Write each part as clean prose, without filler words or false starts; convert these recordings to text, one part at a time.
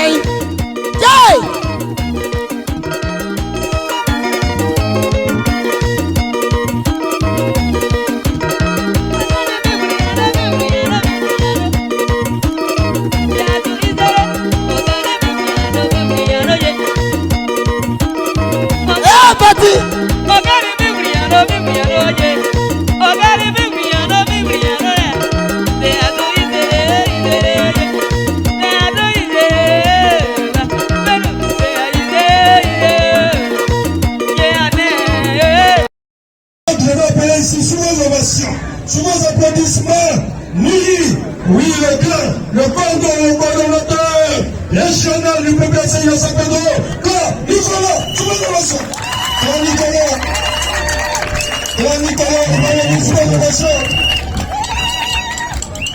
sẹ́yìn. Jẹ́. Party. Sous vos applaudissements, oui, le coordonnateur régional du PPC Yossi Pedro, Nicolas, sous vos ovations. Nicolas, sous vos ovations.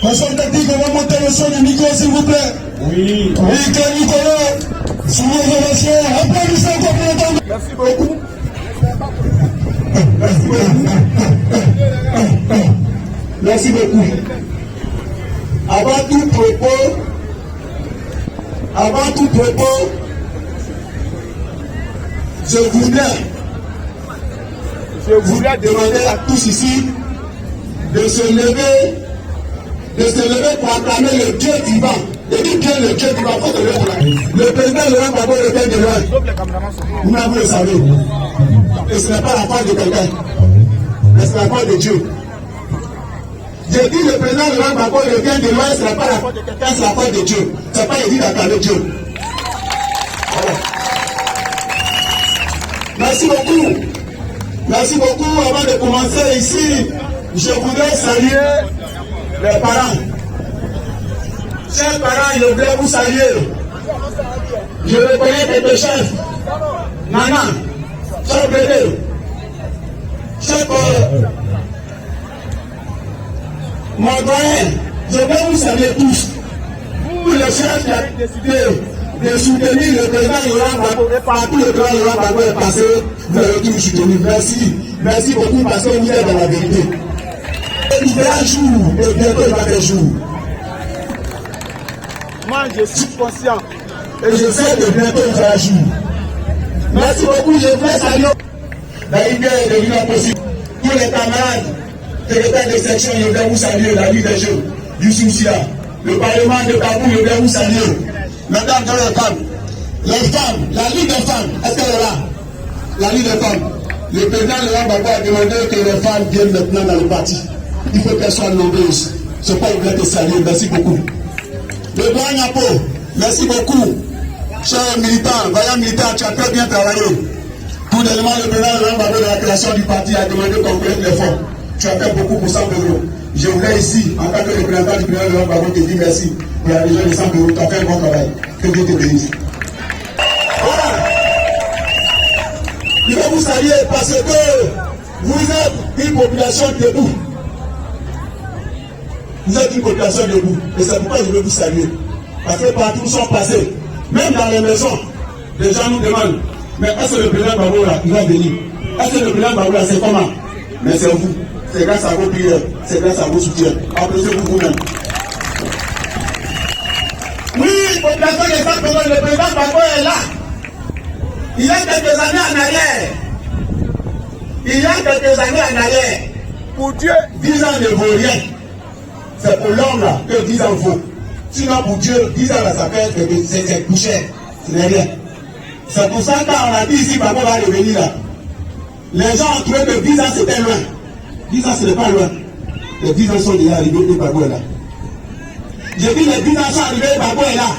Façon technique, on va monter le son du micro, s'il vous plaît. Oui, Nicolas, sous vos ovations. Applaudissez encore pour l'entendre. Merci beaucoup. Merci beaucoup. Avant tout propos, je voudrais demander à tous ici de se lever pour acclamer le Dieu vivant. Et qui est le Dieu vivant? Le président Laurent Gbagbo revient de loin. Vous le savez. Et ce n'est pas la part de quelqu'un, mais c'est la part de Dieu. J'ai dit le président Laurent Gbagbo revient de loin, ce n'est pas la part de quelqu'un, c'est la part de Dieu. Ce n'est pas dit d'acclamer Dieu. Voilà. Merci beaucoup. Merci beaucoup. Avant de commencer ici, je voudrais saluer les parents. Chers parents, je voudrais vous saluer. Je reconnais quelques chefs. Maman, cher bébé, cher mon doyen, je vais vous saluer tous. Vous, les chefs qui avez décidé de soutenir le président Laurent Gbagbo, et partout le président Laurent Gbagbo est passé, vous avez tous soutenu. Merci. Merci beaucoup parce que vous êtes dans la vérité. Il y a un jour, et bientôt il va faire jour. Moi, je suis conscient. Et je sais que bientôt il va jour. Merci beaucoup, je vous salue. La Ligue est devenue possible. Tous les camarades, secrétaires de section, je vais vous saluer. La Ligue des Jeux, du Soucia, le Parlement de Kabou, je vais vous saluer. Mesdames et les femmes, la Ligue des femmes, est-ce qu'elle est là? La Ligue des femmes. Le président Laurent Gbagbo a demandé que les femmes viennent maintenant dans le parti. Il faut qu'elles soient nombreuses. Je peux vous te saluer. Merci beaucoup. Le grand Napo, merci beaucoup. Chers militants, vaillants militants, tu as très bien travaillé. Tout d'élément, le président Laurent Gbagbo de la création du parti a demandé qu'on collecte les fonds. Tu as fait beaucoup pour 100 euros. Je voulais ici, en tant que représentant du président Laurent Gbagbo, te dire merci pour la région de 100 euros. Tu as fait un bon travail. Que Dieu te bénisse. Voilà. Je vais vous saluer parce que vous êtes une population debout. Vous êtes une population debout. Et c'est pourquoi je veux vous saluer. Parce que partout nous sommes passés. Même dans les maisons, les gens nous demandent, mais est-ce que le président Gbagbo là, il va venir? Est-ce que le président Gbagbo là, c'est comment? Mais c'est vous. C'est grâce à vos prières. C'est grâce à vos soutiens. Applaudissez-vous vous-même. Oui, population des femmes, le président Gbagbo est là. Il y a quelques années en arrière. Pour Dieu, 10 ans ne vaut rien. C'est pour l'homme là que 10 ans vaut. Sinon pour Dieu, 10 ans là, ça fait que c'est plus cher. Ce n'est rien. C'est pour ça que quand on a dit ici, Gbagbo va revenir là. Les gens ont trouvé que 10 ans c'était loin. 10 ans ce n'est pas loin. Les 10 ans sont déjà arrivés et Gbagbo est là. J'ai dit les 10 ans sont arrivés et Gbagbo est là.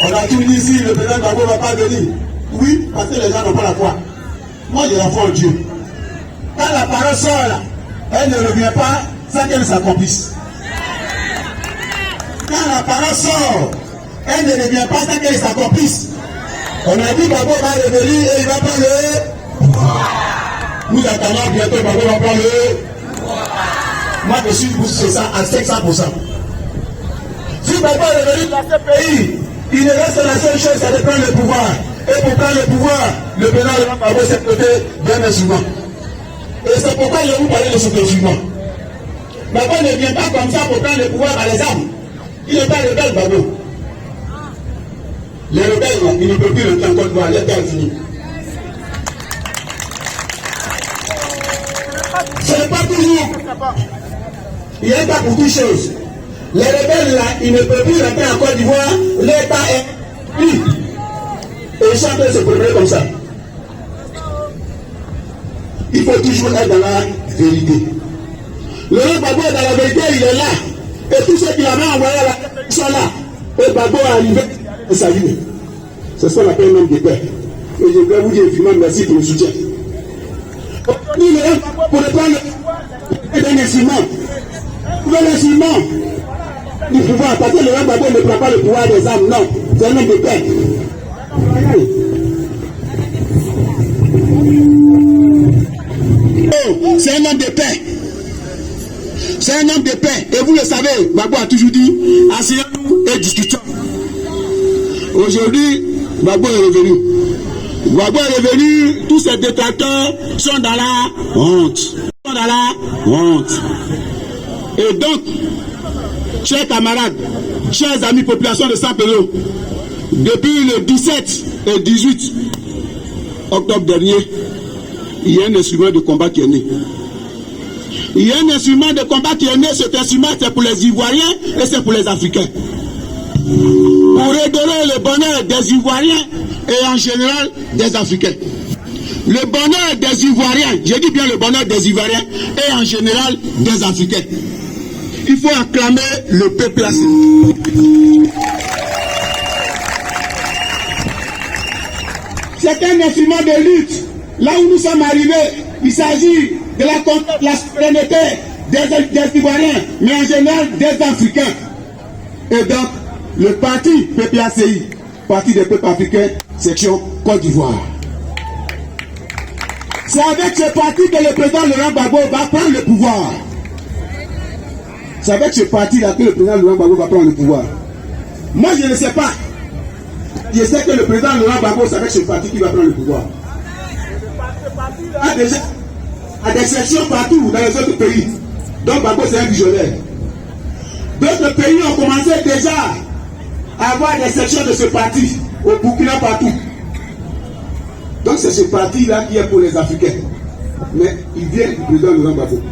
On a tout dit ici, le président Gbagbo ne va pas venir. Oui, parce que les gens n'ont pas la foi. Moi, j'ai la foi en Dieu. Quand la parole sort là, elle ne revient pas sans qu'elle s'accomplisse. Quand la parole sort, elle ne revient pas sans qu'elle s'accomplisse. On a dit Gbagbo va revenir et il va prendre le. Nous attendons bientôt Gbagbo va prendre le. Moi, je suis pour ça à 500%. Si Gbagbo est revenu dans ce pays, il ne reste la seule chose, c'est de prendre le pouvoir. Et pour prendre le pouvoir, le président Laurent Gbagbo s'est prêté bien instrument. Et c'est pourquoi je vous parlais de ce instrument. Gbagbo ne vient pas comme ça pour prendre le pouvoir par les armes. Il n'est pas rebelle, Gbagbo. Les rebelles, là, ils ne peuvent plus rentrer en Côte d'Ivoire. L'état est fini. Ce n'est pas toujours. Il n'y a pas pour toutes choses. Les rebelles, là, ils ne peuvent plus rentrer en Côte d'Ivoire. L'état est fini. Et ils sont en train de se préparer comme ça. Il faut toujours être dans la vérité. Laurent Gbagbo est dans la vérité, il est là. Et tous ceux qui l'avaient envoyé là, ils sont là. Et Gbagbo est arrivé et salué. C'est ce qu'on appelle même des pères. Et je voudrais vous dire vivement merci pour le soutien. Aujourd'hui, Laurent Gbagbo pour le prendre un instrument. Un instrument du pouvoir. Parce que Laurent Gbagbo ne prend pas le pouvoir des âmes, non. C'est un homme de paix. Oh, c'est un homme de paix. C'est un homme de paix. Et vous le savez, Gbagbo a toujours dit, asseyons-nous et discutons. Aujourd'hui, Gbagbo est revenu. Gbagbo est revenu, tous ces détracteurs sont dans la honte. Sont dans la honte. Et donc, chers camarades, chers amis, population de Saint-Pélo, depuis le 17 et 18 octobre dernier, il y a un instrument de combat qui est né. Il y a un instrument de combat qui est né. Cet instrument, c'est pour les Ivoiriens et c'est pour les Africains. Pour redorer le bonheur des Ivoiriens et en général des Africains. Le bonheur des Ivoiriens, je dis bien le bonheur des Ivoiriens et en général des Africains. Il faut acclamer le peuple placé. C'est un instrument de lutte. Là où nous sommes arrivés, il s'agit de la souveraineté des Ivoiriens, mais en général des Africains. Et donc, le parti PPACI, Parti des peuples africains, section Côte d'Ivoire. C'est avec ce parti que le président Laurent Gbagbo va prendre le pouvoir. C'est avec ce parti-là que le président Laurent Gbagbo va prendre le pouvoir. Moi, je ne sais pas. Je sais que le président Laurent Gbagbo, c'est avec ce parti qu'il va prendre le pouvoir. À des sections partout dans les autres pays. Donc Gbagbo c'est un visionnaire. D'autres pays ont commencé déjà à avoir des sections de ce parti au Burkina partout. Donc c'est ce parti-là qui est pour les Africains. Mais il vient du président Laurent Gbagbo.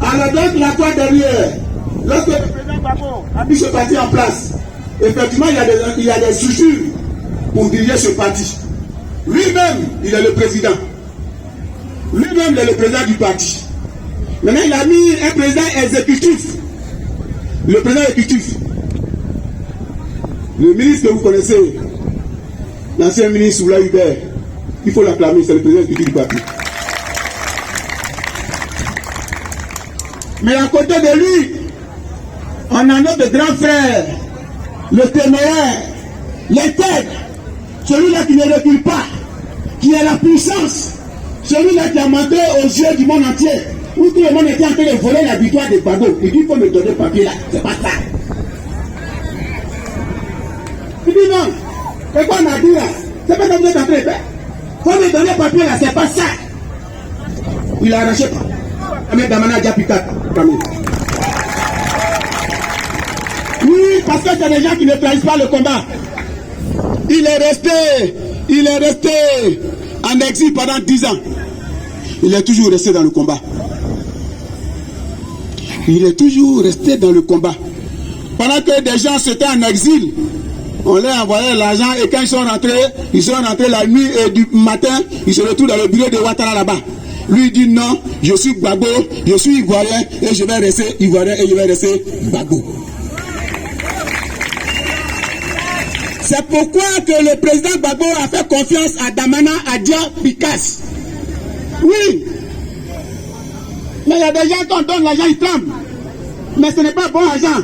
Alors donc la fois dernière, lorsque le président Gbagbo a mis ce parti en place, effectivement il y a des structures pour diriger ce parti. Lui-même, il est le président. Lui-même, il est le président du parti. Maintenant, il a mis un président exécutif. Le président exécutif. Le ministre que vous connaissez, l'ancien ministre Oula Hubert, il faut l'acclamer, c'est le président exécutif du parti. Mais à côté de lui, on a notre grand frère, le téméraire, l'intègre, celui-là qui ne recule pas, qui a la puissance. Celui-là qui a montré aux yeux du monde entier, où tout le monde était en train de voler la victoire de Gbagbo. Il dit qu'il faut me donner le papier là. C'est pas ça. Il dit non. C'est quoi on a dit là? C'est pas ça que vous êtes en train de faire. Il faut me donner le papier là. C'est pas ça. Il a arraché. Ahmed Damana a déjà piqué. Oui, parce que c'est des gens qui ne trahissent pas le combat. Il est resté en exil pendant 10 ans. Il est toujours resté dans le combat. Il est toujours resté dans le combat. Pendant que des gens étaient en exil, on leur envoyait l'argent et quand ils sont rentrés la nuit et du matin, ils se retrouvent dans le bureau de Ouattara là-bas. Lui il dit non, je suis Gbagbo, je suis Ivoirien et je vais rester Ivoirien et je vais rester Gbagbo. C'est pourquoi que le président Gbagbo a fait confiance à Damana, à Dia Picasse. Oui. Mais il y a des gens qui donnent l'argent, ils tremblent. Mais ce n'est pas bon argent.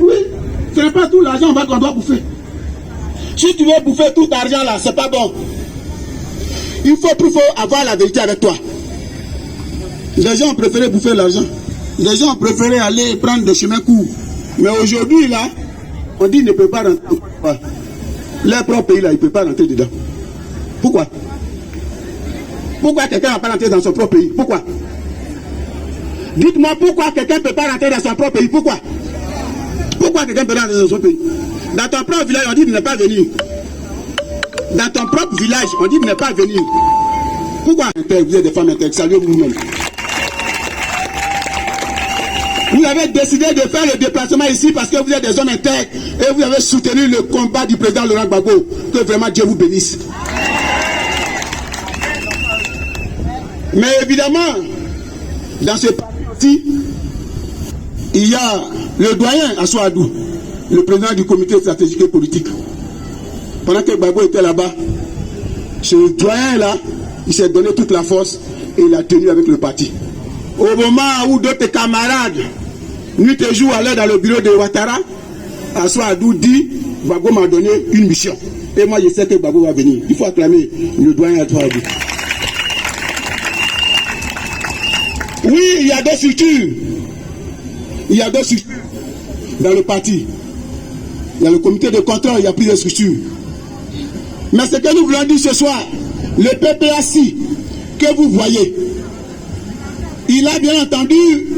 Oui. Ce n'est pas tout l'argent qu'on doit bouffer. Si tu veux bouffer tout l'argent là, c'est pas bon. Il faut avoir la vérité avec toi. Les gens ont préféré bouffer l'argent. Les gens ont préféré aller prendre des chemins courts. Mais aujourd'hui là, on dit qu'il ne peut pas rentrer. Leur propre pays là, il ne peut pas rentrer dedans. Pourquoi? Pourquoi quelqu'un ne va pas rentrer dans son propre pays? Pourquoi? Dites-moi pourquoi quelqu'un ne peut pas rentrer dans son propre pays? Pourquoi? Pourquoi quelqu'un peut rentrer dans son pays? Dans ton propre village, on dit de ne pas venir. Dans ton propre village, on dit de ne pas venir. Pourquoi? Vous êtes des femmes intègres, saluez vous-même. Vous avez décidé de faire le déplacement ici parce que vous êtes des hommes intègres et vous avez soutenu le combat du président Laurent Gbagbo. Que vraiment Dieu vous bénisse. Mais évidemment, dans ce parti, il y a le doyen Assoadou, le président du comité stratégique et politique. Pendant que Gbagbo était là-bas, ce doyen-là, il s'est donné toute la force et il a tenu avec le parti. Au moment où d'autres camarades, nuit et jour, allaient dans le bureau de Ouattara, Assoadou dit, Gbagbo m'a donné une mission. Et moi, je sais que Gbagbo va venir. Il faut acclamer le doyen Assoadou. Oui, il y a deux structures. Il y a deux structures dans le parti. Il y a le comité de contrôle, il y a plusieurs structures. Mais ce que nous voulons dire ce soir, le PPAC que vous voyez, il a bien entendu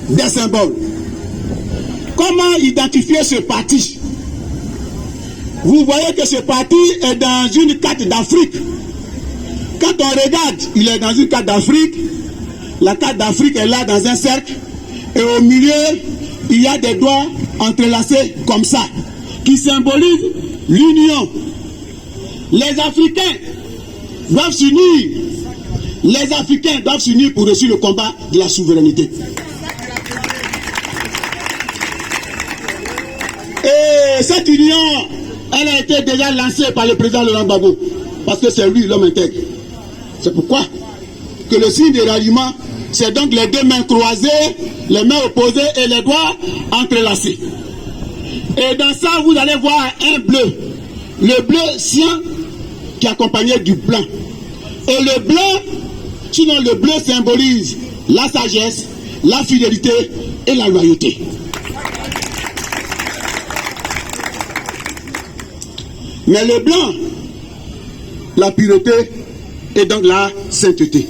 des symboles. Comment identifier ce parti? Vous voyez que ce parti est dans une carte d'Afrique. Quand on regarde, il est dans une carte d'Afrique. La carte d'Afrique est là dans un cercle. Et au milieu, il y a des doigts entrelacés comme ça, qui symbolisent l'union. Les Africains doivent s'unir. Les Africains doivent s'unir pour réussir le combat de la souveraineté. Et cette union, elle a été déjà lancée par le président Laurent Gbagbo, parce que c'est lui l'homme intègre. C'est pourquoi que le signe de ralliement, c'est donc les deux mains croisées, les mains opposées et les doigts entrelacés. Et dans ça, vous allez voir un bleu. Le bleu cyan qui est accompagné du blanc. Et le blanc, sinon le bleu symbolise la sagesse, la fidélité et la loyauté. Mais le blanc, la pureté et donc la sainteté.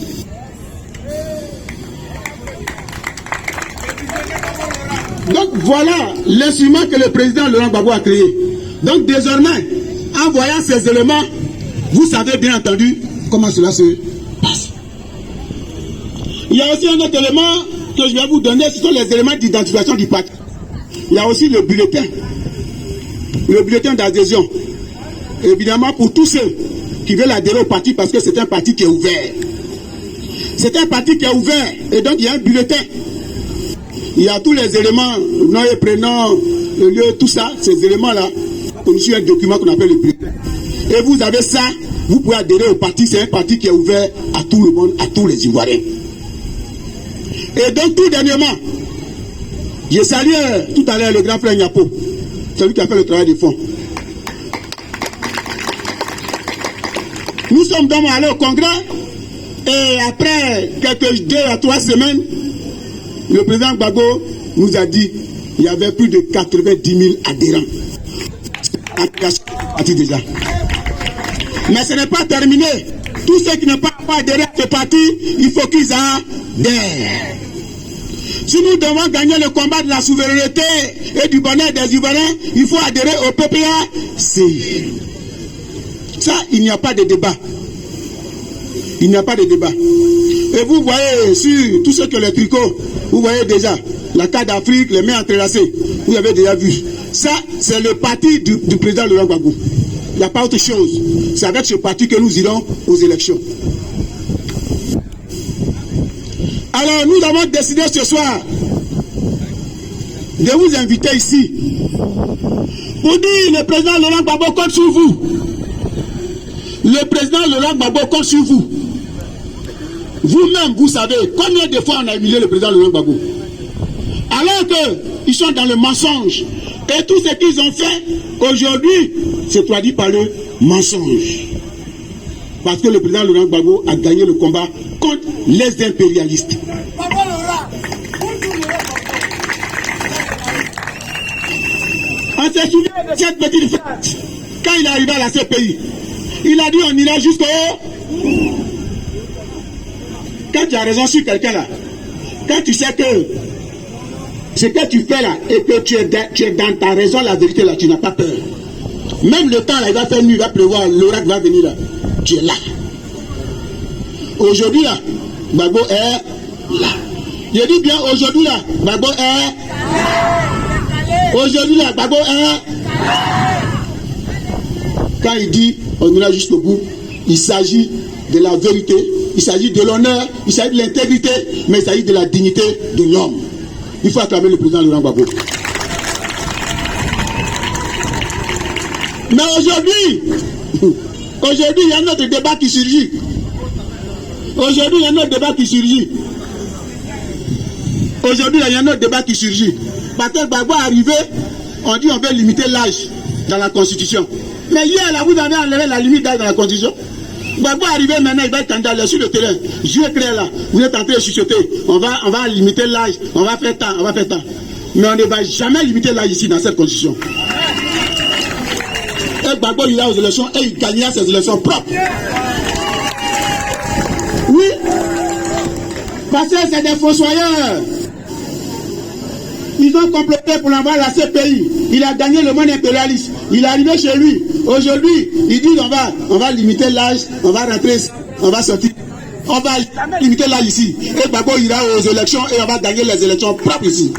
Donc voilà l'instrument que le président Laurent Gbagbo a créé. Donc désormais, en voyant ces éléments, vous savez bien entendu comment cela se passe. Il y a aussi un autre élément que je vais vous donner, ce sont les éléments d'identification du parti. Il y a aussi le bulletin d'adhésion. Évidemment pour tous ceux qui veulent adhérer au parti parce que c'est un parti qui est ouvert. C'est un parti qui est ouvert et donc il y a un bulletin. Il y a tous les éléments, nom et prénom, le lieu, tout ça, ces éléments-là, on suit un document qu'on appelle le bulletin. Et vous avez ça, vous pouvez adhérer au parti, c'est un parti qui est ouvert à tout le monde, à tous les Ivoiriens. Et donc tout dernièrement, j'ai salué tout à l'heure le grand frère Nyapo, celui qui a fait le travail de fond. Nous sommes donc allés au congrès et après quelques 2 à 3 semaines, le président Gbagbo nous a dit qu'il y avait plus de 90 000 adhérents. Déjà. Mais ce n'est pas terminé. Tous ceux qui n'ont pas adhéré à ce parti, il faut qu'ils adhèrent. Si nous devons gagner le combat de la souveraineté et du bonheur des Ivoiriens, il faut adhérer au PPAC. Ça, il n'y a pas de débat. Il n'y a pas de débat. Et vous voyez sur tous ceux qui ont les tricots, vous voyez déjà la carte d'Afrique, les mains entrelacées. Vous avez déjà vu. Ça, c'est le parti du président Laurent Gbagbo. Il n'y a pas autre chose. C'est avec ce parti que nous irons aux élections. Alors, nous avons décidé ce soir de vous inviter ici pour dire le président Laurent Gbagbo compte sur vous. Le président Laurent Gbagbo compte sur vous. Vous-même, vous savez combien de fois on a humilié le président Laurent Gbagbo. Alors qu'ils sont dans le mensonge. Et tout ce qu'ils ont fait aujourd'hui se traduit par le mensonge. Parce que le président Laurent Gbagbo a gagné le combat contre les impérialistes. On se souvient de cette petite phrase. Quand il est arrivé à la CPI, il a dit on ira jusqu'au... Quand tu as raison sur quelqu'un là, quand tu sais que Ce que tu fais là, et que tu es dans ta raison, la vérité là, tu n'as pas peur. Même le temps là, il va faire nuit, il va pleuvoir, l'oracle va venir là. Tu es là. Aujourd'hui là, Gbagbo est là. Je dis bien aujourd'hui là, Gbagbo est. Aujourd'hui là, Gbagbo est. Quand il dit, on ira jusqu'au bout, il s'agit de la vérité, il s'agit de l'honneur, il s'agit de l'intégrité, mais il s'agit de la dignité de l'homme. Il faut acclamer le président Laurent Gbagbo. Mais aujourd'hui, il y a un autre débat qui surgit. Aujourd'hui, il y a un autre débat qui surgit. Aujourd'hui, il y a un autre débat qui surgit. Parce que Gbagbo est arrivé, on dit on veut limiter l'âge dans la Constitution. Mais hier, là, vous avez enlevé la limite d'âge dans la Constitution. Gbagbo est arrivé maintenant, il va être candidat sur le terrain. Je vais créer là. Vous êtes en train de chuchoter. On va limiter l'âge. On va faire tant. Mais on ne va jamais limiter l'âge ici dans cette Constitution. Et Gbagbo ira aux élections et il gagnera ses élections propres. Oui. Parce que c'est des fossoyeurs. Ils ont complété pour l'avoir la CPI. Il a gagné le monde impérialiste. Il est arrivé chez lui. Aujourd'hui, il dit on va limiter l'âge, on va rentrer, on va sortir. On va jamais limiter l'âge ici. Et Gbagbo ira aux élections et on va gagner les élections propres ici.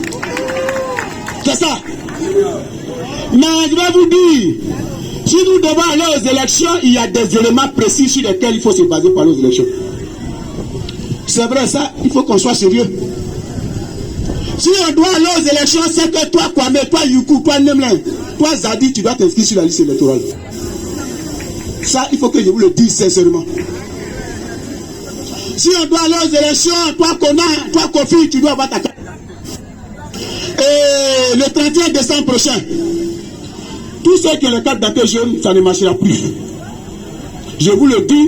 C'est ça. Mais je vais vous dire, si nous devons aller aux élections, il y a des éléments précis sur lesquels il faut se baser pour aller aux élections. C'est vrai ça, il faut qu'on soit sérieux. Si on doit aller aux élections, c'est que toi, Kwame, toi, Yuku, toi, Nemlin, toi, Zadi, tu dois t'inscrire sur la liste électorale. Ça, il faut que je vous le dise sincèrement. Si on doit aller aux élections, toi, Kona, toi, Kofi, tu dois avoir ta carte. Et le 31 décembre prochain, tous ceux qui ont le carte d'identité jaune, ça ne marchera plus. Je vous le dis,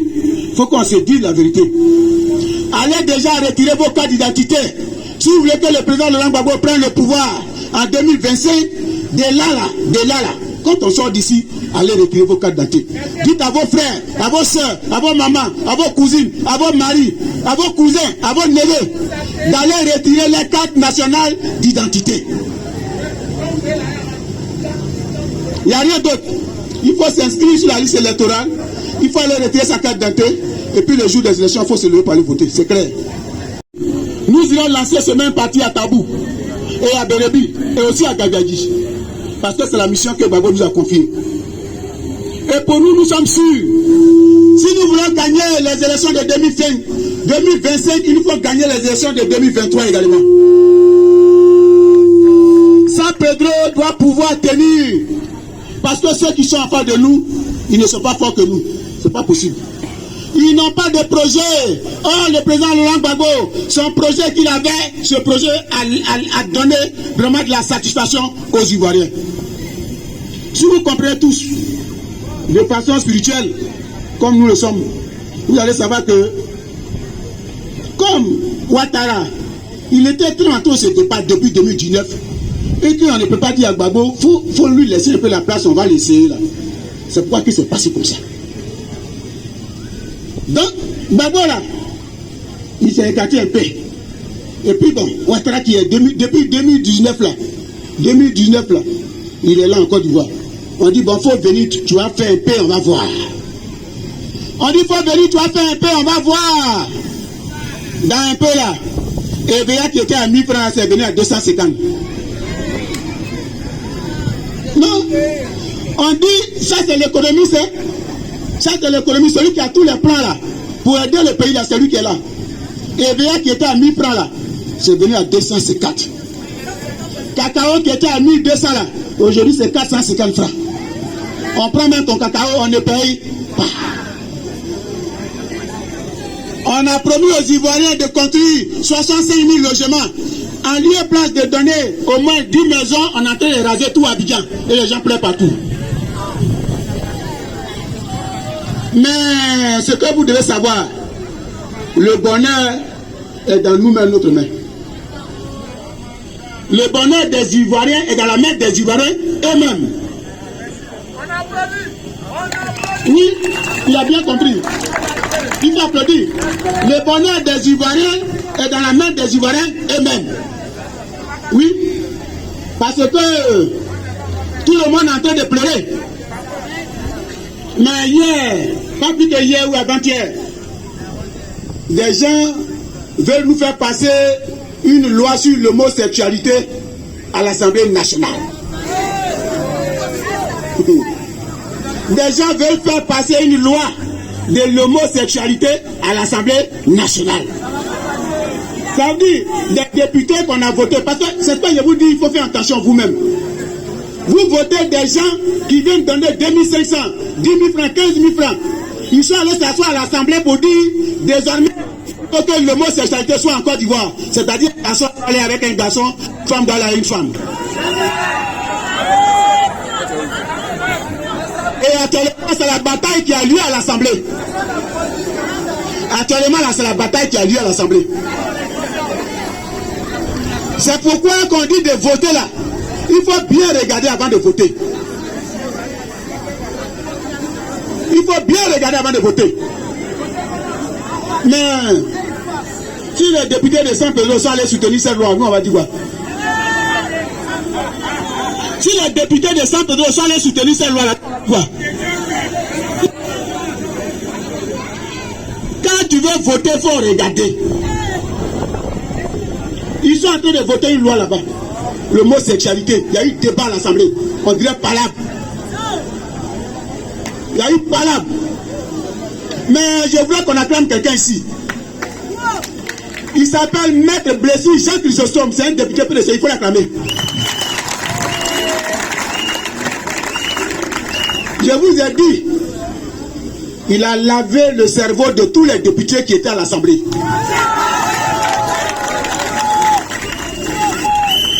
il faut qu'on se dise la vérité. Allez déjà retirer vos cartes d'identité. Si vous voulez que le président Laurent Gbagbo prenne le pouvoir en 2025, de là, quand on sort d'ici, allez retirer vos cartes d'identité. Dites à vos frères, à vos soeurs, à vos mamans, à vos cousines, à vos maris, à vos cousins, à vos neveux, d'aller retirer les cartes nationales d'identité. Il n'y a rien d'autre. Il faut s'inscrire sur la liste électorale, il faut aller retirer sa carte d'identité, et puis le jour des élections, il faut se lever pour aller voter. C'est clair. Nous irons lancer ce même parti à Tabou, et à Bérébi, et aussi à Gagadi. Parce que c'est la mission que Gbagbo nous a confiée. Et pour nous, nous sommes sûrs, si nous voulons gagner les élections de 2025, il nous faut gagner les élections de 2023 également. San Pedro doit pouvoir tenir. Parce que ceux qui sont en face de nous, ils ne sont pas forts que nous. Ce n'est pas possible. Ils n'ont pas de projet. Oh, le président Laurent Gbagbo, son projet qu'il avait, ce projet a donné vraiment de la satisfaction aux Ivoiriens. Si vous comprenez tous, de façon spirituelle, comme nous le sommes, vous allez savoir que, comme Ouattara, il était très en train de se débattre depuis 2019, et qu'on ne peut pas dire à Gbagbo, faut lui laisser un peu la place, on va l'essayer là. C'est pourquoi que c'est passé comme ça. Donc, Gbagbo là, il s'est écarté un peu. Et puis bon, Ouattara qui est depuis 2019 là, il est là en Côte d'Ivoire. On dit bon, faut venir, tu vas faire un peu, on va voir. On dit faut venir, tu vas faire un peu, on va voir. Dans un peu là, EVA qui était à 1000 francs, c'est venu à 250. Non, on dit, ça c'est l'économiste, hein? Ça c'est l'économiste, celui qui a tous les plans là, pour aider le pays là, c'est lui qui est là. EVA qui était à 1000 francs là, c'est venu à 250. Cacao qui était à 1200 là, aujourd'hui c'est 450 francs. On prend même ton cacao, on ne paye pas. On a promis aux Ivoiriens de construire 65 000 logements. En lieu et place de donner au moins 10 maisons, on est en train de raser tout Abidjan. Et les gens pleurent partout. Mais ce que vous devez savoir, le bonheur est dans nous-mêmes, notre main. Le bonheur des Ivoiriens est dans la main des Ivoiriens eux-mêmes. Oui, il a bien compris. Il faut applaudir. Le bonheur des Ivoiriens est dans la main des Ivoiriens eux-mêmes. Oui. Parce que tout le monde est en train de pleurer. Mais hier, pas plus que hier ou avant-hier, des gens veulent nous faire passer une loi sur l'homosexualité à l'Assemblée nationale. Des gens veulent faire passer une loi de l'homosexualité à l'Assemblée nationale. Ça veut dire des députés qu'on a votés. Parce que c'est pas, je vous dis, il faut faire attention vous-même. Vous votez des gens qui viennent donner 2500, 10 000 francs, 15 000 francs. Ils sont allés s'asseoir à l'Assemblée pour dire désormais que l'homosexualité soit en Côte d'Ivoire. C'est-à-dire un garçon doit aller avec un garçon, femme doit aller avec une femme. Et actuellement, c'est la bataille qui a lieu à l'Assemblée. Actuellement, là, c'est la bataille qui a lieu à l'Assemblée. C'est pourquoi quand on dit de voter là, il faut bien regarder avant de voter. Il faut bien regarder avant de voter. Mais si les députés de Saint-Pedro sont allés soutenir cette loi, nous on va dire quoi? Si les députés de Saint-Pedro sont allés soutenir cette loi, quoi? Quand tu veux voter, il faut regarder. Ils sont en train de voter une loi là-bas. Le mot sexualité, il y a eu débat à l'Assemblée. On dirait palabre. Il y a eu palabre. Mais je voudrais qu'on acclame quelqu'un ici. Il s'appelle Maître Blessy Jean Chrysostome. C'est un député PDC, il faut l'acclamer. Je vous ai dit, il a lavé le cerveau de tous les députés qui étaient à l'Assemblée.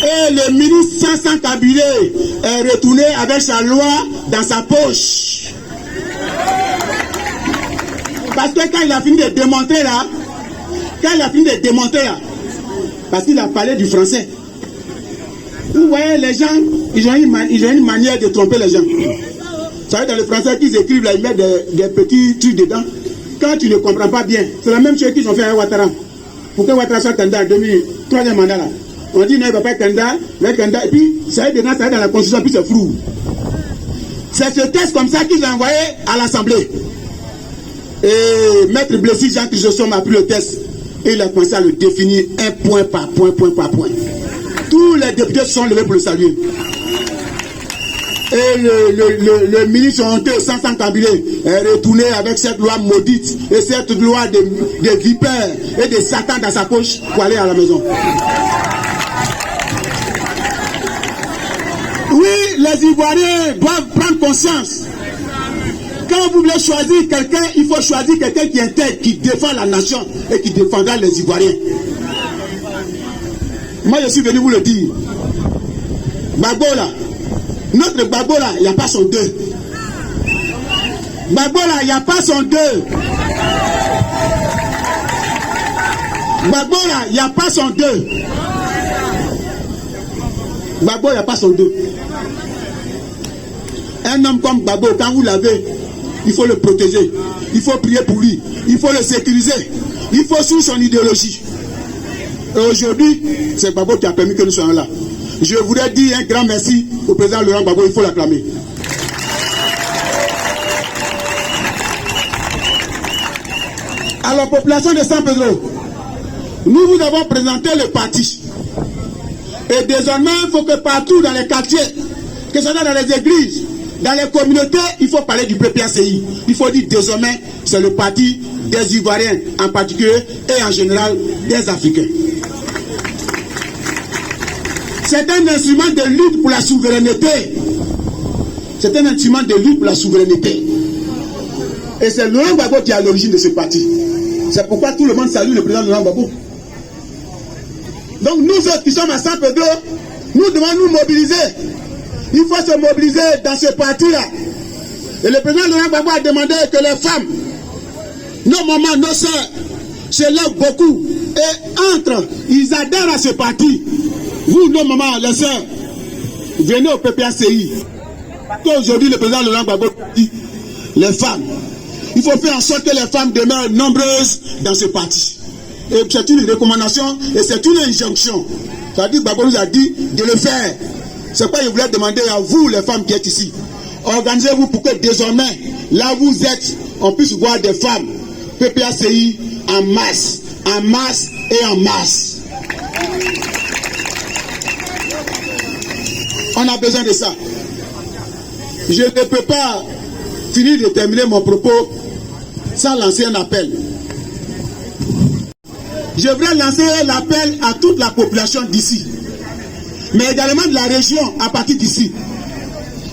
Et le ministre sans cabinet est retourné avec sa loi dans sa poche. Parce que quand il a fini de démontrer là, parce qu'il a parlé du français. Vous voyez, les gens, ils ont une manière de tromper les gens. Vous savez, dans le français qu'ils écrivent là, ils mettent des petits trucs dedans. Quand tu ne comprends pas bien, c'est la même chose qu'ils ont fait avec Ouattara. Pour que Ouattara soit candidat en 2003e mandat là. On dit non, il ne va pas être candidat, et puis ça est dedans, ça est dans la constitution, puis c'est flou. C'est ce test comme ça qu'ils ont envoyé à l'Assemblée. Et Maître Blessy Jean Chrysostome a pris le test et il a commencé à le définir un point par point, Tous les députés se sont levés pour le saluer. Et le ministre honteux sans cabinet est retourné avec cette loi maudite et cette loi de vipères et de Satan dans sa poche pour aller à la maison. Oui, les Ivoiriens doivent prendre conscience. Quand vous voulez choisir quelqu'un, il faut choisir quelqu'un qui est intègre, qui défend la nation et qui défendra les Ivoiriens. Moi, je suis venu vous le dire. Gbagbo là, notre Gbagbo là, il n'y a pas son deux. Gbagbo là, il n'y a pas son deux. Gbagbo là, il n'y a pas son deux. Gbagbo, il n'y a pas son deux. Un homme comme Gbagbo, quand vous l'avez, il faut le protéger. Il faut prier pour lui. Il faut le sécuriser. Il faut suivre son idéologie. Et aujourd'hui, c'est Gbagbo qui a permis que nous soyons là. Je voudrais dire un grand merci au président Laurent Gbagbo, il faut l'acclamer. Alors, population de Saint-Pedro, nous vous avons présenté le parti. Et désormais, il faut que partout dans les quartiers, que ce soit dans les églises, dans les communautés, il faut parler du PPACI. Il faut dire désormais, c'est le parti des Ivoiriens en particulier et en général des Africains. C'est un instrument de lutte pour la souveraineté. C'est un instrument de lutte pour la souveraineté. Et c'est Laurent Gbagbo qui est à l'origine de ce parti. C'est pourquoi tout le monde salue le président Laurent Gbagbo. Donc nous autres qui sommes à Saint-Pedro, nous devons nous mobiliser. Il faut se mobiliser dans ce parti-là. Et le président Laurent Gbagbo a demandé que les femmes, nos mamans, nos soeurs, se lèvent beaucoup et entrent. Ils adhèrent à ce parti. Vous, nos mamans, les soeurs, venez au PPACI. Aujourd'hui, le président Laurent Gbagbo dit, les femmes, il faut faire en sorte que les femmes demeurent nombreuses dans ce parti. Et c'est une recommandation et c'est une injonction. C'est-à-dire que Gbagbo nous a dit de le faire. C'est pourquoi je voulais demander à vous, les femmes qui êtes ici, organisez-vous pour que désormais, là où vous êtes, on puisse voir des femmes PPACI en masse et en masse. On a besoin de ça. Je ne peux pas finir de terminer mon propos sans lancer un appel. Je voudrais lancer l'appel à toute la population d'ici, mais également de la région à partir d'ici.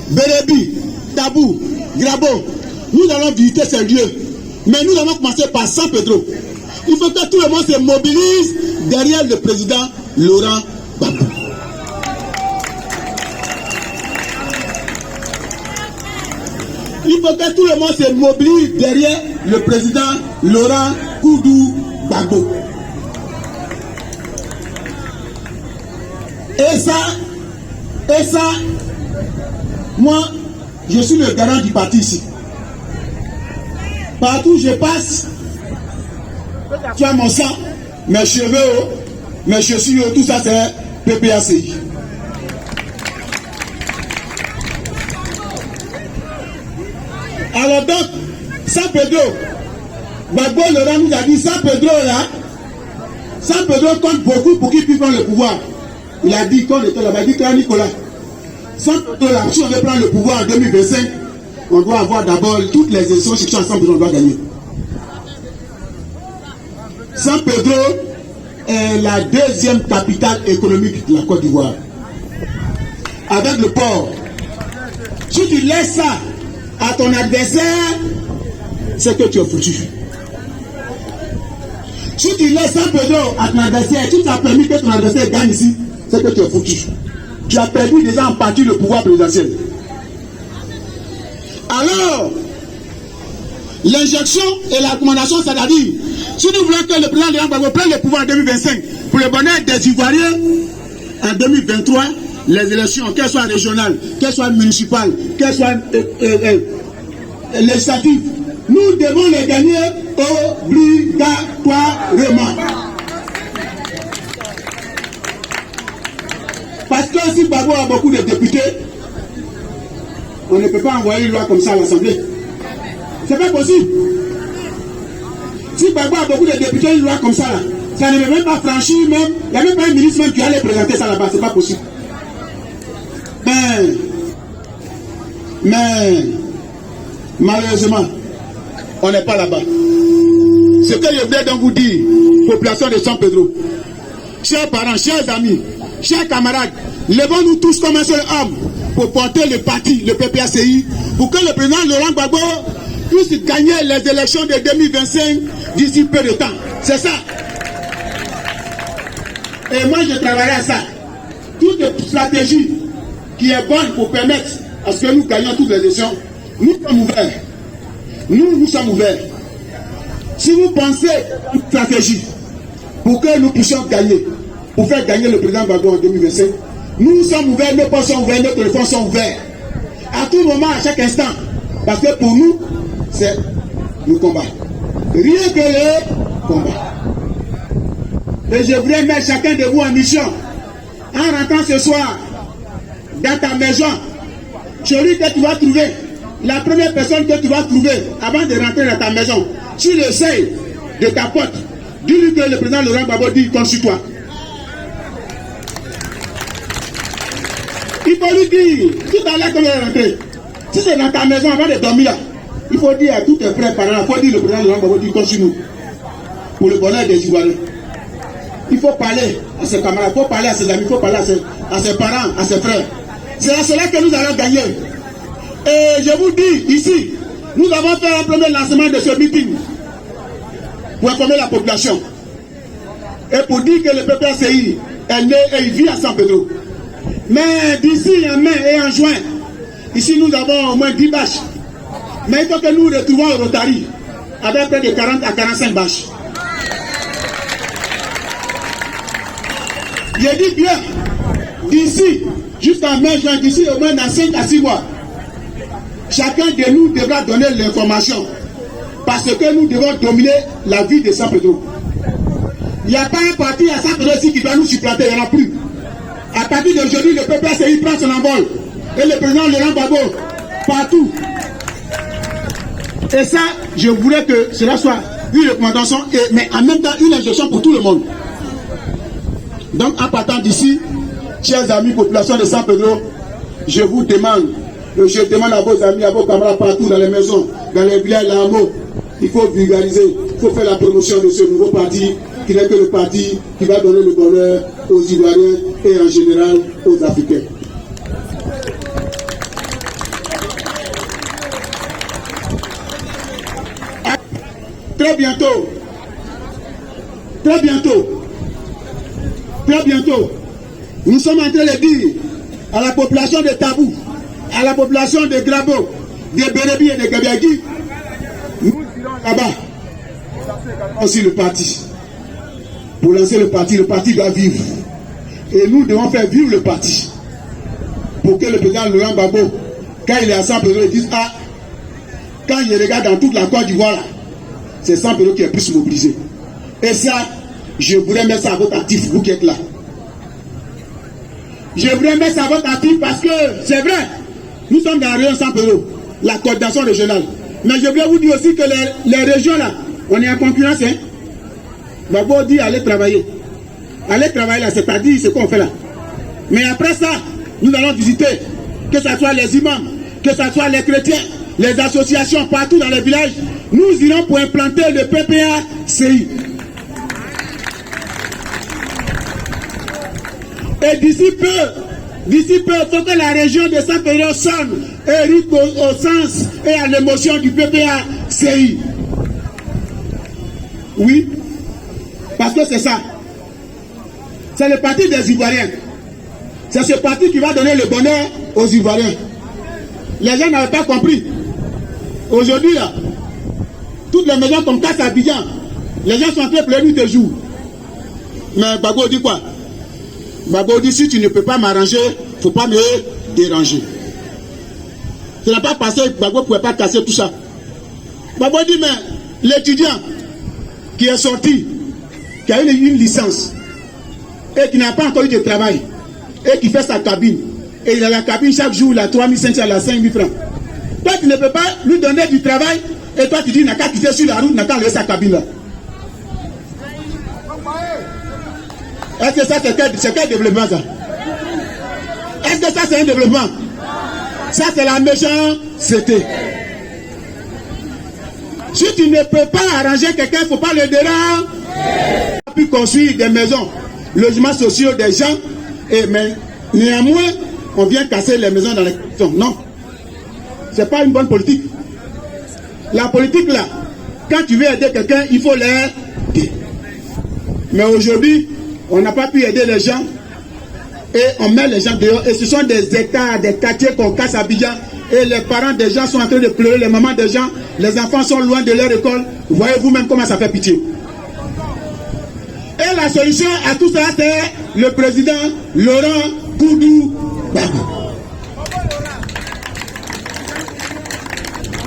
Bérébi, Tabou, Grabo, nous allons visiter ces lieux, mais nous allons commencer par San Pedro. Il faut que tout le monde se mobilise derrière le président Laurent Gbagbo. Il faut que tout le monde se mobilise derrière le président Laurent Gbagbo. Et ça, moi, je suis le garant du parti ici. Partout où je passe, tu as mon sang, mes cheveux, mes chaussures, tout ça c'est PPACI. Alors donc, San Pedro, Gbagbo Laurent nous a dit, San Pedro compte beaucoup pour qu'il puisse prendre le pouvoir. Il a dit, quand on était là-bas, il dit que Nicolas, San Pedro, là, si on veut prendre le pouvoir en 2025, on doit avoir d'abord toutes les élections qui sont ensemble, on doit gagner. San Pedro est la deuxième capitale économique de la Côte d'Ivoire. Avec le port. Si tu laisses ça à ton adversaire, c'est que tu es foutu. Si tu laisses San Pedro à ton adversaire, si tu as permis que ton adversaire gagne ici, c'est que tu es foutu. Tu as perdu déjà en partie le pouvoir présidentiel. Alors, l'injection et la recommandation, c'est-à-dire, si nous voulons que le président Laurent Gbagbo prenne le pouvoir en 2025, pour le bonheur des Ivoiriens, en 2023, les élections, qu'elles soient régionales, qu'elles soient municipales, qu'elles soient législatives, nous devons les gagner obligatoirement. Parce que si Gbagbo a beaucoup de députés, on ne peut pas envoyer une loi comme ça à l'Assemblée. C'est pas possible. Si Gbagbo a beaucoup de députés, une loi comme ça, là, ça ne peut même pas franchir, même. Il n'y a même pas un ministre même qui allait présenter ça là-bas, c'est pas possible. Mais malheureusement, on n'est pas là-bas. Ce que je voulais donc vous dire, population de San Pedro, chers parents, chers amis, chers camarades, levons-nous tous comme un seul homme pour porter le parti, le PPACI, pour que le président Laurent Gbagbo puisse gagner les élections de 2025 d'ici peu de temps. C'est ça. Et moi, je travaillerai à ça. Toute stratégie qui est bonne pour permettre à ce que nous gagnions toutes les élections, nous sommes ouverts. Nous sommes ouverts. Si vous pensez à une stratégie pour que nous puissions gagner, pour faire gagner le président Gbagbo en 2025, nous sommes ouverts, nos postes sont ouverts, nos téléphones sont ouverts. À tout moment, à chaque instant. Parce que pour nous, c'est le combat. Rien que le combat. Et je voudrais mettre chacun de vous en mission. En rentrant ce soir, dans ta maison, celui que tu vas trouver, la première personne que tu vas trouver avant de rentrer dans ta maison, sur le seuil de ta porte, dis-lui que le président Laurent Gbagbo dit comme sur toi. Il faut lui dire, tout à l'heure quand il est rentré, si c'est dans ta maison avant de dormir, il faut dire à tous tes frères parents, il faut dire le président Laurent Gbagbo dit comme sur nous, pour le bonheur des Ivoiriens. Il faut parler à ses camarades, il faut parler à ses amis, il faut parler à ses parents, à ses frères. C'est à cela que nous allons gagner. Et je vous dis ici, nous avons fait un premier lancement de ce meeting pour informer la population et pour dire que le PPACI est né et il vit à San Pedro. Mais d'ici en mai et en juin, ici nous avons au moins 10 bâches. Mais il faut que nous retrouvons au Rotary avec près de 40 à 45 bâches. Je dis bien, d'ici jusqu'à mai, juin, d'ici au moins dans 5 à 6 mois, chacun de nous devra donner l'information parce que nous devons dominer la vie de San Pedro. Il n'y a pas un parti à San Pedro ici qui doit nous supplanter, il n'y en a plus. À partir d'aujourd'hui, le PPCI prend son envol. Et le président Laurent Gbagbo, partout. Et ça, je voulais que cela soit une recommandation, mais en même temps une injonction pour tout le monde. Donc en partant d'ici, chers amis, population de San Pedro, je vous demande, je demande à vos amis, à vos camarades partout dans les maisons, dans les villages, les hameaux, il faut vulgariser, il faut faire la promotion de ce nouveau parti, qui n'est que le parti qui va donner le bonheur aux Ivoiriens et en général aux Africains. Très bientôt, nous sommes en train de dire à la population de Tabou, à la population de Grabo, de Bérébi et de Gabiagui, nous irons là-bas aussi le parti. Pour lancer le parti doit vivre. Et nous devons faire vivre le parti. Pour que le président Laurent Gbagbo, quand il est à San Pedro, il dise, ah, quand il regarde dans toute la Côte d'Ivoire, c'est San Pedro qui est plus mobilisé. Et ça, je voudrais mettre ça à votre actif, vous qui êtes là. Je voudrais mettre ça à votre actif parce que, c'est vrai, nous sommes dans la région San Pedro, la coordination régionale. Mais je voulais vous dire aussi que les régions là, on est en concurrence, hein. Gbagbo dit allez travailler. Allez travailler là, c'est-à-dire ce qu'on fait là. Mais après ça, nous allons visiter, que ce soit les imams, que ce soit les chrétiens, les associations partout dans les villages. Nous irons pour implanter le PPACI. Et d'ici peu, il faut que la région de San Pedro sonne et rythme au sens et à l'émotion du PPACI. Oui, parce que c'est ça. C'est le parti des Ivoiriens. C'est ce parti qui va donner le bonheur aux Ivoiriens. Les gens n'avaient pas compris. Aujourd'hui, là, toutes les maisons comme Casa Abidjan, les gens sont en train de pleurer de jour. Mais Gbagbo dit quoi? Gbagbo dit, si tu ne peux pas m'arranger, il ne faut pas me déranger. Ça n'a pas passé, Gbagbo ne pouvait pas casser tout ça. Gbagbo dit, mais l'étudiant qui est sorti, qui a eu une licence, et qui n'a pas encore eu de travail, et qui fait sa cabine, et il a la cabine chaque jour, il a 3 500, il a 5 000 francs. Toi, tu ne peux pas lui donner du travail, et toi, tu dis, il n'a qu'à quitter sur la route, il n'a qu'à laisser sa cabine là. Est-ce que ça, c'est quel développement, ça? Est-ce que ça, c'est un développement? Ça, c'est la méchanceté. Si tu ne peux pas arranger quelqu'un, il ne faut pas le déranger. On a pu construire des maisons, logements sociaux des gens, mais néanmoins, on vient casser les maisons dans les maisons. Non. Ce n'est pas une bonne politique. La politique, là, quand tu veux aider quelqu'un, il faut l'aider. Mais aujourd'hui, on n'a pas pu aider les gens et on met les gens dehors. Et ce sont des hectares, des quartiers qu'on casse à Abidjan. Et les parents des gens sont en train de pleurer, les mamans des gens, les enfants sont loin de leur école. Voyez vous-même comment ça fait pitié. Et la solution à tout ça, c'est le président Laurent Gbagbo.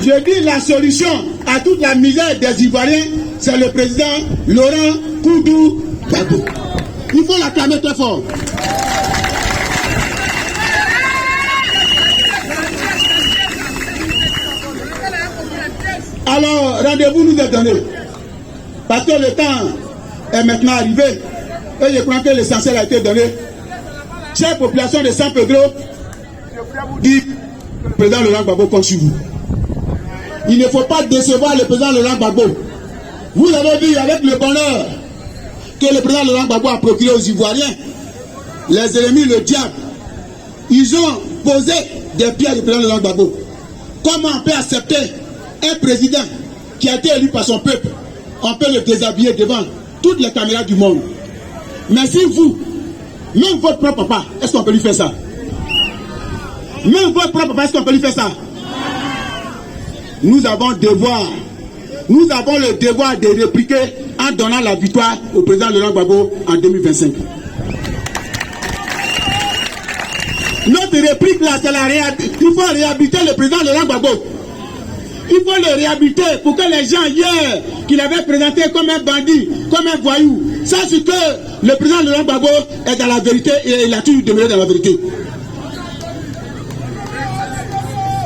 Je dis la solution à toute la misère des Ivoiriens, c'est le président Laurent Gbagbo. Il faut l'acclamer très fort. Alors, rendez-vous nous est donné. Parce que le temps est maintenant arrivé. Et je crois que l'essentiel a été donné. Chère population de San Pedro, je voudrais vous dire que le président Laurent Gbagbo compte sur vous. Il ne faut pas décevoir le président Laurent Gbagbo. Vous avez vu avec le bonheur que le président Laurent Gbagbo a procuré aux Ivoiriens, les ennemis, le diable, ils ont posé des pierres du président Laurent Gbagbo. Comment on peut accepter un président qui a été élu par son peuple? On peut le déshabiller devant toutes les caméras du monde. Mais si vous, même votre propre papa, est-ce qu'on peut lui faire ça? Même votre propre papa, est-ce qu'on peut lui faire ça? Nous avons le devoir de répliquer en donnant la victoire au président Laurent Gbagbo en 2025. Notre réplique là, c'est il faut réhabiliter le président Laurent Gbagbo. Il faut le réhabiliter pour que les gens hier, qu'il avait présenté comme un bandit, comme un voyou, Ça, c'est que le président Laurent Gbagbo est dans la vérité et il a toujours demeuré dans la vérité.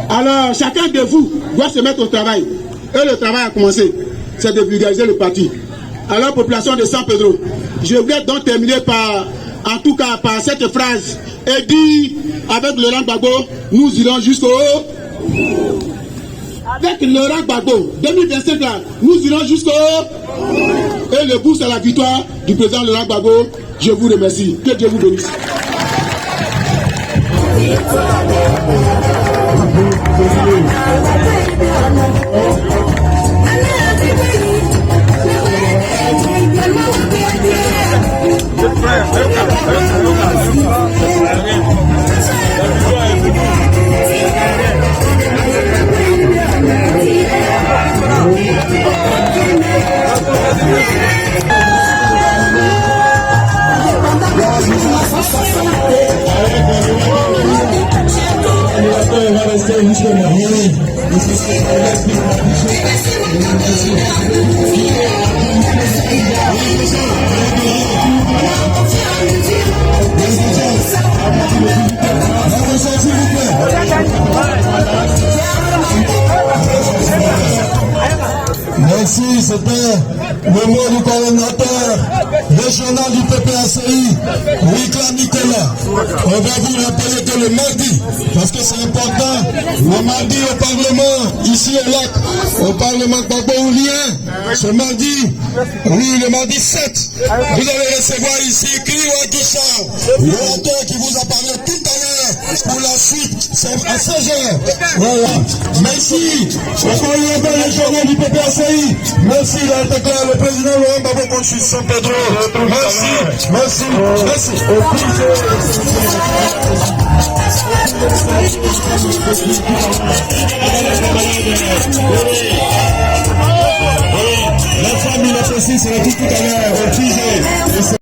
Alors, chacun de vous doit se mettre au travail. Et le travail a commencé. C'est de vulgariser le parti. Alors, population de San Pedro, je voulais donc terminer par, en tout cas, par cette phrase. Et dit, avec Laurent Gbagbo, nous irons jusqu'au... Avec Laurent Gbagbo, 2025 là, nous irons jusqu'au... Et le bout, c'est la victoire du président Laurent Gbagbo. Je vous remercie. Que Dieu vous bénisse. Merci, c'était le mot du coordonnateur régional du PPACI, Ricla Nicolas. On va vous rappeler que le mardi, parce que c'est important, le mardi au Parlement, ici au lac, au Parlement Gbagbo-Oulien, ce mardi, oui, le mardi 7, vous allez recevoir ici Clio Guichard, l'auteur qui vous a parlé tout à l'heure. Pour la suite, c'est à 16h. Voilà. Merci. Au coordonnateur régional du PPACI. Merci, il a été clair, le président Laurent Gbagbo contre San Pedro. Merci, merci, merci. La famille, la précise, c'est tout à l'heure, au